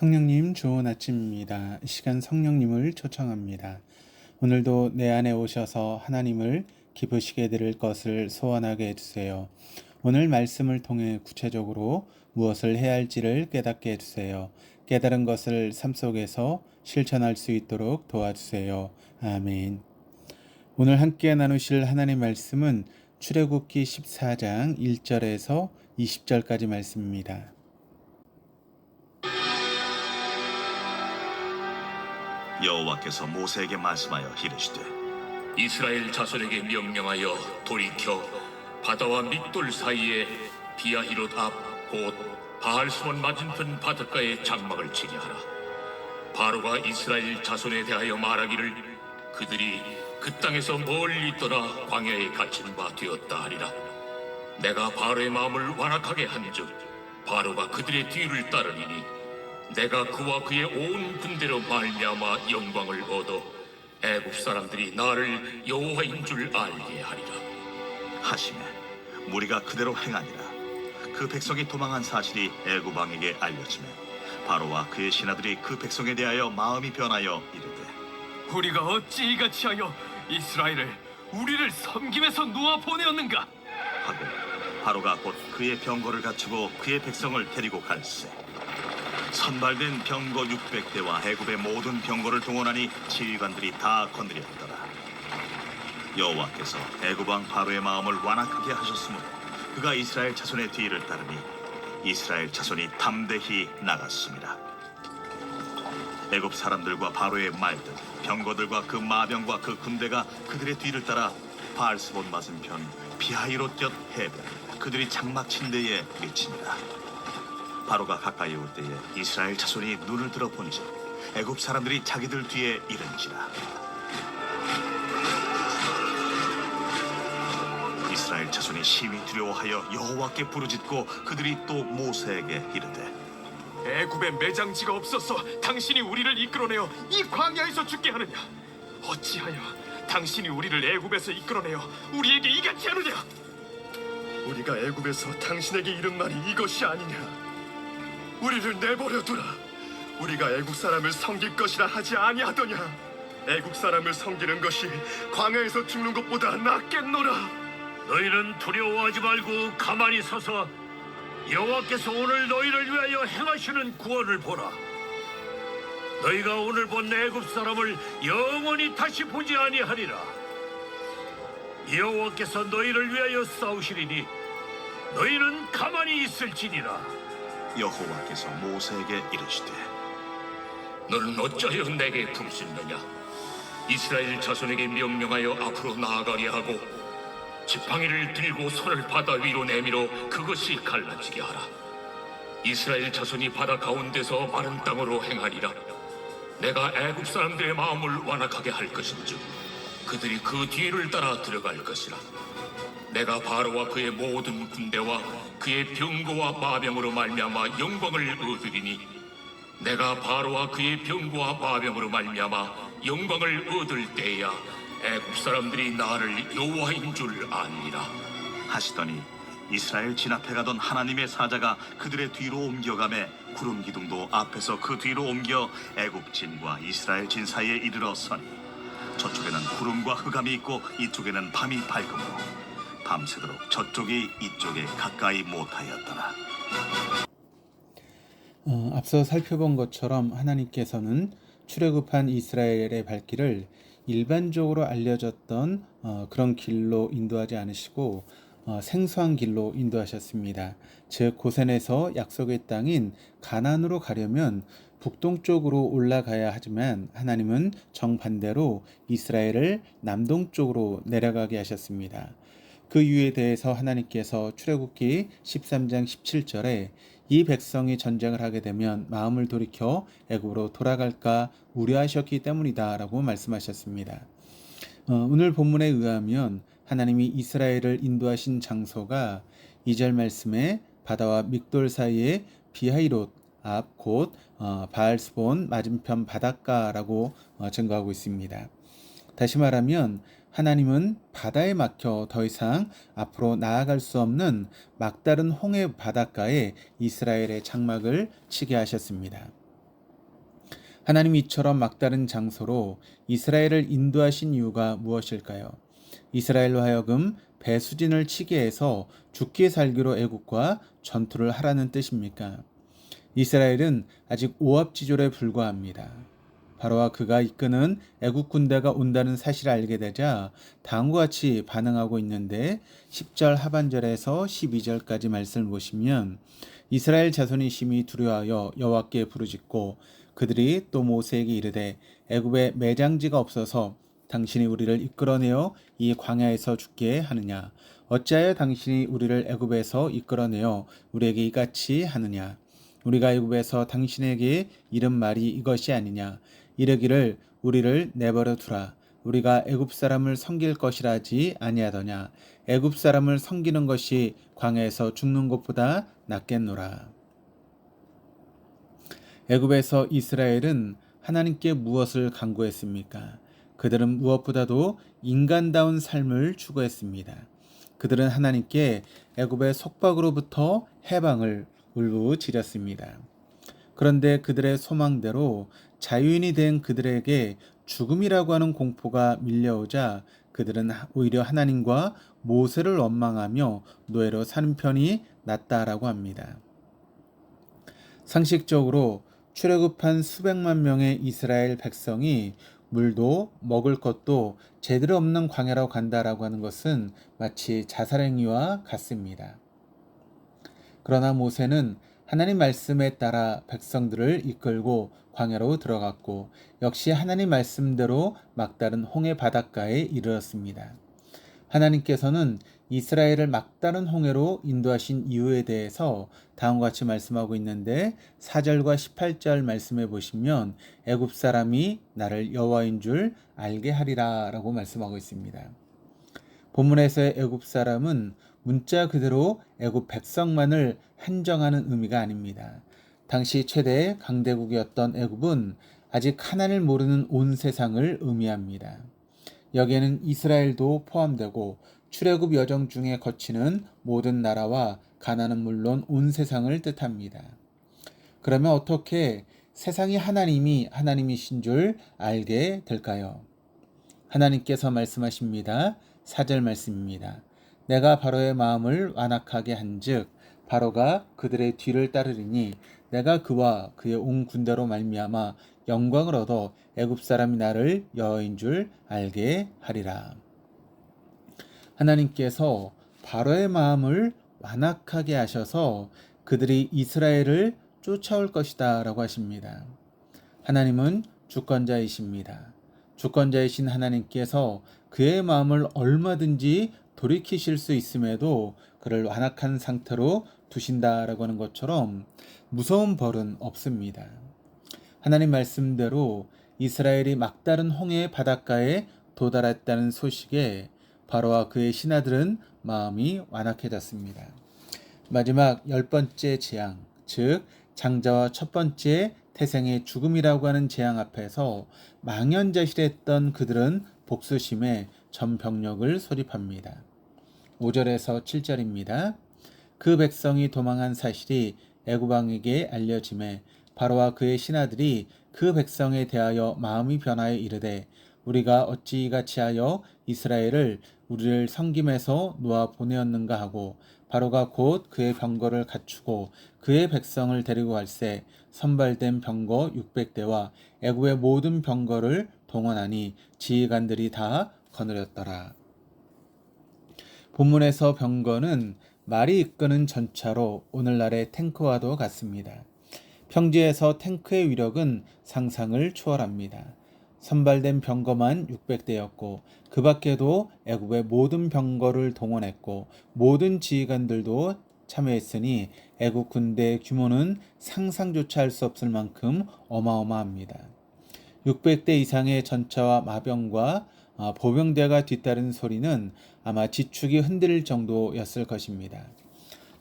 성령님 좋은 아침입니다. 이 시간 성령님을 초청합니다. 오늘도 내 안에 오셔서 하나님을 기쁘시게 드릴 것을 소원하게 해주세요. 오늘 말씀을 통해 구체적으로 무엇을 해야 할지를 깨닫게 해주세요. 깨달은 것을 삶 속에서 실천할 수 있도록 도와주세요. 아멘. 오늘 함께 나누실 하나님 말씀은 출애굽기 14장 1절에서 20절까지 말씀입니다. 여호와께서 모세에게 말씀하여 이르시되 이스라엘 자손에게 명령하여 돌이켜 바다와 믹돌 사이에 비아히롯 앞 곧 바알스몬 맞은편 바닷가에 장막을 치게 하라. 바로가 이스라엘 자손에 대하여 말하기를 그들이 그 땅에서 멀리 떠나 광야에 갇힌 바 되었다 하리라. 내가 바로의 마음을 완악하게 한즉 바로가 그들의 뒤를 따르리니 내가 그와 그의 온 군대로 말미암아 영광을 얻어 애굽 사람들이 나를 여호와인 줄 알게 하리라. 하시매 무리가 그대로 행하니라. 그 백성이 도망한 사실이 애굽 왕에게 알려지매 바로와 그의 신하들이 그 백성에 대하여 마음이 변하여 이르되 우리가 어찌 이같이 하여 이스라엘을 우리를 섬김에서 놓아 보내었는가? 하고 바로가 곧 그의 병거를 갖추고 그의 백성을 데리고 갈새 선발된 병거 600대와 애굽의 모든 병거를 동원하니 지휘관들이 다 건드렸더라. 여호와께서 애굽 왕 바로의 마음을 완악하게 하셨으므로 그가 이스라엘 자손의 뒤를 따르니 이스라엘 자손이 담대히 나갔습니다. 애굽 사람들과 바로의 말들 병거들과 그 마병과 그 군대가 그들의 뒤를 따라 바알스본 맞은편 비하히롯 곁 해변 그들이 장막 친 데에 미칩니다. 바로가 가까이 올 때에 이스라엘 자손이 눈을 들어 본즉 애굽 사람들이 자기들 뒤에 이른지라. 이스라엘 자손이 심히 두려워하여 여호와께 부르짖고 그들이 또 모세에게 이르되 애굽에 매장지가 없어서 당신이 우리를 이끌어내어 이 광야에서 죽게 하느냐? 어찌하여 당신이 우리를 애굽에서 이끌어내어 우리에게 이같이 하느냐? 우리가 애굽에서 당신에게 이른 말이 이것이 아니냐? 우리를 내버려 두라. 우리가 애굽 사람을 섬길 것이라 하지 아니하더냐? 애굽 사람을 섬기는 것이 광야에서 죽는 것보다 낫겠노라. 너희는 두려워하지 말고 가만히 서서 여호와께서 오늘 너희를 위하여 행하시는 구원을 보라. 너희가 오늘 본 애굽 사람을 영원히 다시 보지 아니하리라. 여호와께서 너희를 위하여 싸우시리니 너희는 가만히 있을지니라. 여호와께서 모세에게 이르시되 너는 어찌하여 내게 부르짖느냐? 이스라엘 자손에게 명령하여 앞으로 나아가게 하고 지팡이를 들고 손을 바다 위로 내밀어 그것이 갈라지게 하라. 이스라엘 자손이 바다 가운데서 마른 땅으로 행하리라. 내가 애굽 사람들의 마음을 완악하게 할 것인즉 그들이 그 뒤를 따라 들어갈 것이라. 내가 바로와 그의 모든 군대와 그의 병거와 마병으로 말미암아 영광을 얻으리니 내가 바로와 그의 병거와 마병으로 말미암아 영광을 얻을 때야 애굽 사람들이 나를 여호와인 줄 아니라. 하시더니 이스라엘 진 앞에 가던 하나님의 사자가 그들의 뒤로 옮겨가매 구름 기둥도 앞에서 그 뒤로 옮겨 애굽 진과 이스라엘 진 사이에 이르러 서니 저쪽에는 구름과 흑암이 있고 이쪽에는 밤이 밝음으로 밤새도록 저쪽이 이쪽에 가까이 못하였더라. 앞서 살펴본 것처럼 하나님께서는 출애굽한 이스라엘의 발길을 일반적으로 알려졌던 그런 길로 인도하지 않으시고 생소한 길로 인도하셨습니다. 즉 고센에서 약속의 땅인 가나안으로 가려면 북동쪽으로 올라가야 하지만 하나님은 정반대로 이스라엘을 남동쪽으로 내려가게 하셨습니다. 그 이유에 대해서 하나님께서 출애굽기 13장 17절에 이 백성이 전쟁을 하게 되면 마음을 돌이켜 애굽으로 돌아갈까 우려하셨기 때문이다 라고 말씀하셨습니다. 오늘 본문에 의하면 하나님이 이스라엘을 인도하신 장소가 2절 말씀에 바다와 믹돌 사이에 비하히롯 앞 곧 바알스본 맞은편 바닷가라고 증거하고 있습니다. 다시 말하면 하나님은 바다에 막혀 더 이상 앞으로 나아갈 수 없는 막다른 홍해 바닷가에 이스라엘의 장막을 치게 하셨습니다. 하나님이 이처럼 막다른 장소로 이스라엘을 인도하신 이유가 무엇일까요? 이스라엘로 하여금 배수진을 치게 해서 죽기 살기로 애국과 전투를 하라는 뜻입니까? 이스라엘은 아직 오합지졸에 불과합니다. 바로와 그가 이끄는 애국 군대가 온다는 사실을 알게 되자 다음과 같이 반응하고 있는데 10절 하반절에서 12절까지 말씀을 보시면 이스라엘 자손이 심히 두려워하여 여호와께 부르짖고 그들이 또 모세에게 이르되 애굽에 매장지가 없어서 당신이 우리를 이끌어내어 이 광야에서 죽게 하느냐? 어찌하여 당신이 우리를 애굽에서 이끌어내어 우리에게 이같이 하느냐? 우리가 애굽에서 당신에게 이른 말이 이것이 아니냐? 이르기를 우리를 내버려 두라. 우리가 애굽 사람을 섬길 것이라 하지 아니하더냐? 애굽 사람을 섬기는 것이 광야에서 죽는 것보다 낫겠노라. 애굽에서 이스라엘은 하나님께 무엇을 간구했습니까? 그들은 무엇보다도 인간다운 삶을 추구했습니다. 그들은 하나님께 애굽의 속박으로부터 해방을 울부짖었습니다. 그런데 그들의 소망대로 자유인이 된 그들에게 죽음이라고 하는 공포가 밀려오자 그들은 오히려 하나님과 모세를 원망하며 노예로 사는 편이 낫다라고 합니다. 상식적으로 출애굽한 수백만 명의 이스라엘 백성이 물도 먹을 것도 제대로 없는 광야로 간다라고 하는 것은 마치 자살행위와 같습니다. 그러나 모세는 하나님 말씀에 따라 백성들을 이끌고 광야로 들어갔고 역시 하나님 말씀대로 막다른 홍해 바닷가에 이르렀습니다. 하나님께서는 이스라엘을 막다른 홍해로 인도하신 이유에 대해서 다음과 같이 말씀하고 있는데 4절과 18절 말씀해 보시면 애굽 사람이 나를 여호와인 줄 알게 하리라 라고 말씀하고 있습니다. 본문에서의 애굽 사람은 문자 그대로 애굽 백성만을 한정하는 의미가 아닙니다. 당시 최대의 강대국이었던 애굽은 아직 하나님을 모르는 온 세상을 의미합니다. 여기에는 이스라엘도 포함되고 출애굽 여정 중에 거치는 모든 나라와 가나안은 물론 온 세상을 뜻합니다. 그러면 어떻게 세상이 하나님이신 줄 알게 될까요? 하나님께서 말씀하십니다. 4절 말씀입니다. 내가 바로의 마음을 완악하게 한즉 바로가 그들의 뒤를 따르리니 내가 그와 그의 온 군대로 말미암아 영광을 얻어 애굽 사람이 나를 여호와인 줄 알게 하리라. 하나님께서 바로의 마음을 완악하게 하셔서 그들이 이스라엘을 쫓아올 것이다 라고 하십니다. 하나님은 주권자이십니다. 주권자이신 하나님께서 그의 마음을 얼마든지 돌이키실 수 있음에도 그를 완악한 상태로 두신다라고 하는 것처럼 무서운 벌은 없습니다. 하나님 말씀대로 이스라엘이 막다른 홍해의 바닷가에 도달했다는 소식에 바로와 그의 신하들은 마음이 완악해졌습니다. 마지막 10번째 재앙, 즉 장자와 첫 번째 태생의 죽음이라고 하는 재앙 앞에서 망연자실했던 그들은 복수심에 전 병력을 소집합니다. 5절에서 7절입니다. 그 백성이 도망한 사실이 애굽 왕에게 알려짐에 바로와 그의 신하들이 그 백성에 대하여 마음이 변하여 이르되 우리가 어찌 이같이 하여 이스라엘을 우리를 섬김에서 놓아 보내었는가 하고 바로가 곧 그의 병거를 갖추고 그의 백성을 데리고 갈새 선발된 병거 600대와 애굽의 모든 병거를 동원하니 지휘관들이 다 거느렸더라. 본문에서 병거는 말이 이끄는 전차로 오늘날의 탱크와도 같습니다. 평지에서 탱크의 위력은 상상을 초월합니다. 선발된 병거만 600대였고 그 밖에도 애굽의 모든 병거를 동원했고 모든 지휘관들도 참여했으니 애굽 군대의 규모는 상상조차 할 수 없을 만큼 어마어마합니다. 600대 이상의 전차와 마병과 보병대가 뒤따른 소리는 아마 지축이 흔들릴 정도였을 것입니다.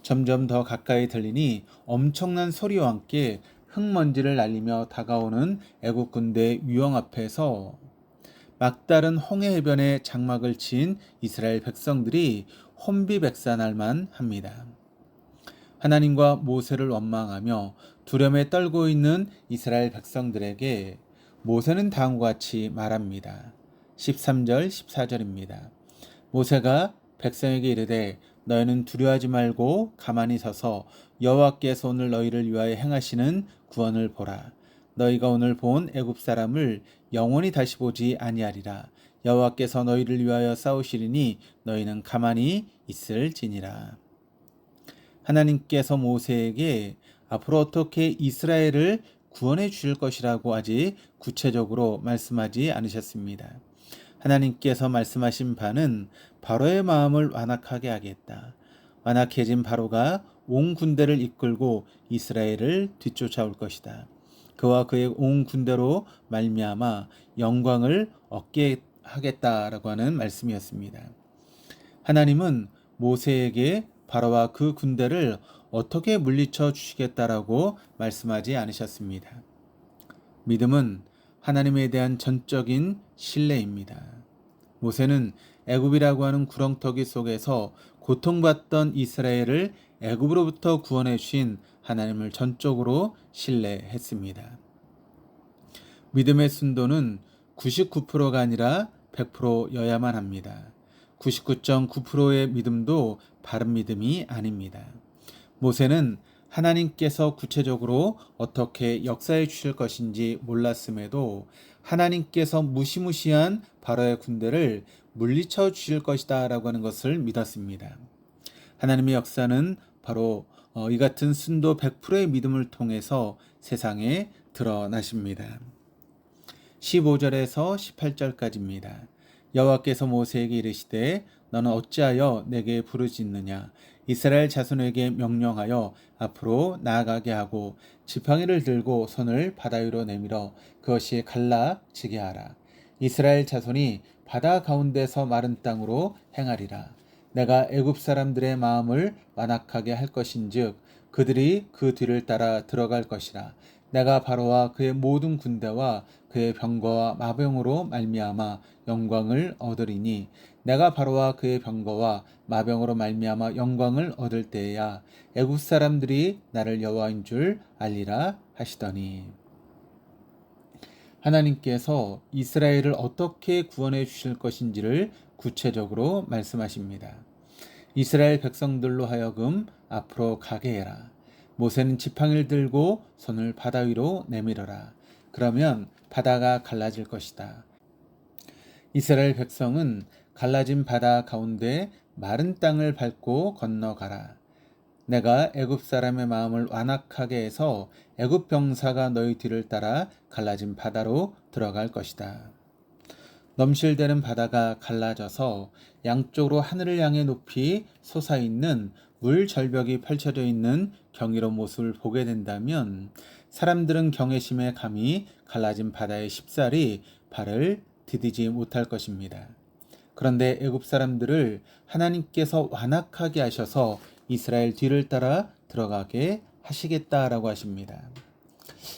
점점 더 가까이 들리니 엄청난 소리와 함께 흙먼지를 날리며 다가오는 애국 군대의 위험 앞에서 막다른 홍해 해변에 장막을 친 이스라엘 백성들이 혼비백산할 만합니다. 하나님과 모세를 원망하며 두려움에 떨고 있는 이스라엘 백성들에게 모세는 다음과 같이 말합니다. 13절 14절입니다. 모세가 백성에게 이르되 너희는 두려워하지 말고 가만히 서서 여호와께서 오늘 너희를 위하여 행하시는 구원을 보라. 너희가 오늘 본 애굽 사람을 영원히 다시 보지 아니하리라. 여호와께서 너희를 위하여 싸우시리니 너희는 가만히 있을지니라. 하나님께서 모세에게 앞으로 어떻게 이스라엘을 구원해 주실 것이라고 아직 구체적으로 말씀하지 않으셨습니다. 하나님께서 말씀하신 바는 바로의 마음을 완악하게 하겠다. 완악해진 바로가 온 군대를 이끌고 이스라엘을 뒤쫓아올 것이다. 그와 그의 온 군대로 말미암아 영광을 얻게 하겠다라고 하는 말씀이었습니다. 하나님은 모세에게 바로와 그 군대를 어떻게 물리쳐 주시겠다라고 말씀하지 않으셨습니다. 믿음은 하나님에 대한 전적인 신뢰입니다. 모세는 애굽이라고 하는 구렁텅이 속에서 고통받던 이스라엘을 애굽으로부터 구원해 주신 하나님을 전적으로 신뢰했습니다. 믿음의 순도는 99%가 아니라 100%여야만 합니다. 99.9%의 믿음도 바른 믿음이 아닙니다. 모세는 하나님께서 구체적으로 어떻게 역사해 주실 것인지 몰랐음에도 하나님께서 무시무시한 바로의 군대를 물리쳐 주실 것이다 라고 하는 것을 믿었습니다. 하나님의 역사는 바로 이 같은 순도 100%의 믿음을 통해서 세상에 드러나십니다. 15절에서 18절까지입니다. 여호와께서 모세에게 이르시되 너는 어찌하여 내게 부르짖느냐. 이스라엘 자손에게 명령하여 앞으로 나아가게 하고 지팡이를 들고 손을 바다 위로 내밀어 그것이 갈라지게 하라. 이스라엘 자손이 바다 가운데서 마른 땅으로 행하리라. 내가 애굽 사람들의 마음을 완악하게 할 것인즉 그들이 그 뒤를 따라 들어갈 것이라. 내가 바로와 그의 모든 군대와 그의 병거와 마병으로 말미암아 영광을 얻으리니 내가 바로와 그의 병거와 마병으로 말미암아 영광을 얻을 때에야 애굽 사람들이 나를 여호와인 줄 알리라 하시더니. 하나님께서 이스라엘을 어떻게 구원해 주실 것인지를 구체적으로 말씀하십니다. 이스라엘 백성들로 하여금 앞으로 가게 해라. 모세는 지팡이를 들고 손을 바다 위로 내밀어라. 그러면 바다가 갈라질 것이다. 이스라엘 백성은 갈라진 바다 가운데 마른 땅을 밟고 건너가라. 내가 애굽 사람의 마음을 완악하게 해서 애굽 병사가 너희 뒤를 따라 갈라진 바다로 들어갈 것이다. 넘실대는 바다가 갈라져서 양쪽으로 하늘을 향해 높이 솟아있는 물 절벽이 펼쳐져 있는 경이로운 모습을 보게 된다면 사람들은 경외심에 감히 갈라진 바다의 쉽사리 발을 디디지 못할 것입니다. 그런데 애굽 사람들을 하나님께서 완악하게 하셔서 이스라엘 뒤를 따라 들어가게 하시겠다라고 하십니다.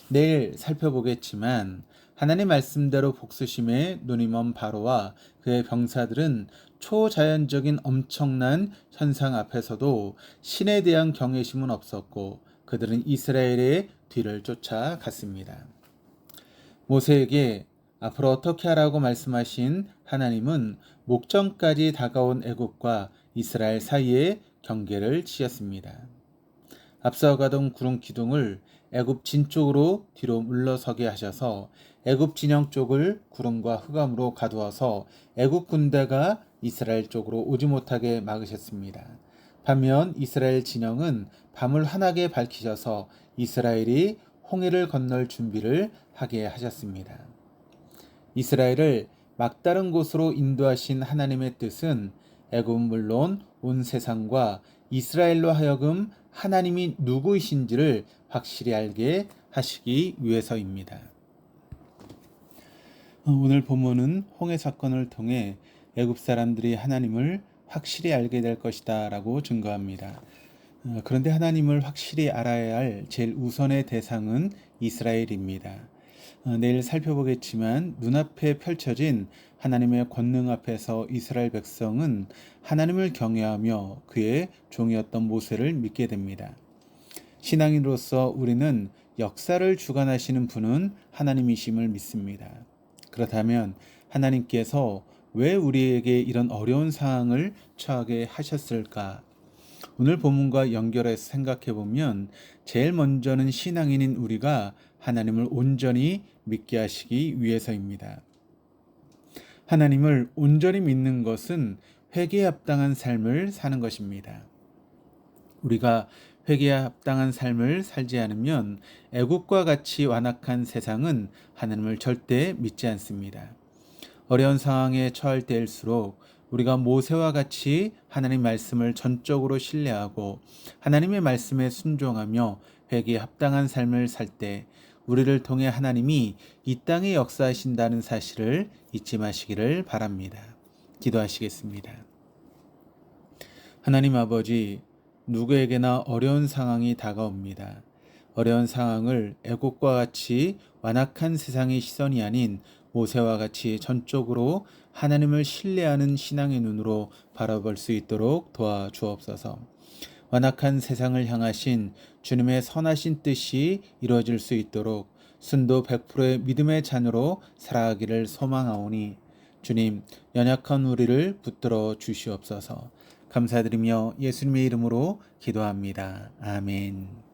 내일 살펴보겠지만 하나님 말씀대로 복수심에 눈이 먼 바로와 그의 병사들은 초자연적인 엄청난 현상 앞에서도 신에 대한 경외심은 없었고 그들은 이스라엘의 뒤를 쫓아갔습니다. 모세에게 앞으로 어떻게 하라고 말씀하신 하나님은 목전까지 다가온 애굽과 이스라엘 사이에 경계를 치셨습니다. 앞서 가던 구름 기둥을 애굽 진 쪽으로 뒤로 물러서게 하셔서 애굽 진영 쪽을 구름과 흑암으로 가두어서 애굽 군대가 이스라엘 쪽으로 오지 못하게 막으셨습니다. 반면 이스라엘 진영은 밤을 환하게 밝히셔서 이스라엘이 홍해를 건널 준비를 하게 하셨습니다. 이스라엘을 막다른 곳으로 인도하신 하나님의 뜻은 애굽은 물론 온 세상과 이스라엘로 하여금 하나님이 누구이신지를 확실히 알게 하시기 위해서입니다. 오늘 본문은 홍해 사건을 통해 애굽 사람들이 하나님을 확실히 알게 될 것이다 라고 증거합니다. 그런데 하나님을 확실히 알아야 할 제일 우선의 대상은 이스라엘입니다. 내일 살펴보겠지만 눈앞에 펼쳐진 하나님의 권능 앞에서 이스라엘 백성은 하나님을 경외하며 그의 종이었던 모세를 믿게 됩니다. 신앙인으로서 우리는 역사를 주관하시는 분은 하나님이심을 믿습니다. 그렇다면 하나님께서 왜 우리에게 이런 어려운 상황을 처하게 하셨을까? 오늘 본문과 연결해서 생각해 보면 제일 먼저는 신앙인인 우리가 하나님을 온전히 믿게 하시기 위해서입니다. 하나님을 온전히 믿는 것은 회개에 합당한 삶을 사는 것입니다. 우리가 회개에 합당한 삶을 살지 않으면 애국과 같이 완악한 세상은 하나님을 절대 믿지 않습니다. 어려운 상황에 처할 때일수록 우리가 모세와 같이 하나님 말씀을 전적으로 신뢰하고 하나님의 말씀에 순종하며 회개에 합당한 삶을 살 때 우리를 통해 하나님이 이 땅에 역사하신다는 사실을 잊지 마시기를 바랍니다. 기도하시겠습니다. 하나님 아버지, 누구에게나 어려운 상황이 다가옵니다. 어려운 상황을 애국과 같이 완악한 세상의 시선이 아닌 모세와 같이 전적으로 하나님을 신뢰하는 신앙의 눈으로 바라볼 수 있도록 도와주옵소서. 완악한 세상을 향하신 주님의 선하신 뜻이 이루어질 수 있도록 순도 100%의 믿음의 잔으로 살아가기를 소망하오니 주님, 연약한 우리를 붙들어 주시옵소서. 감사드리며 예수님의 이름으로 기도합니다. 아멘.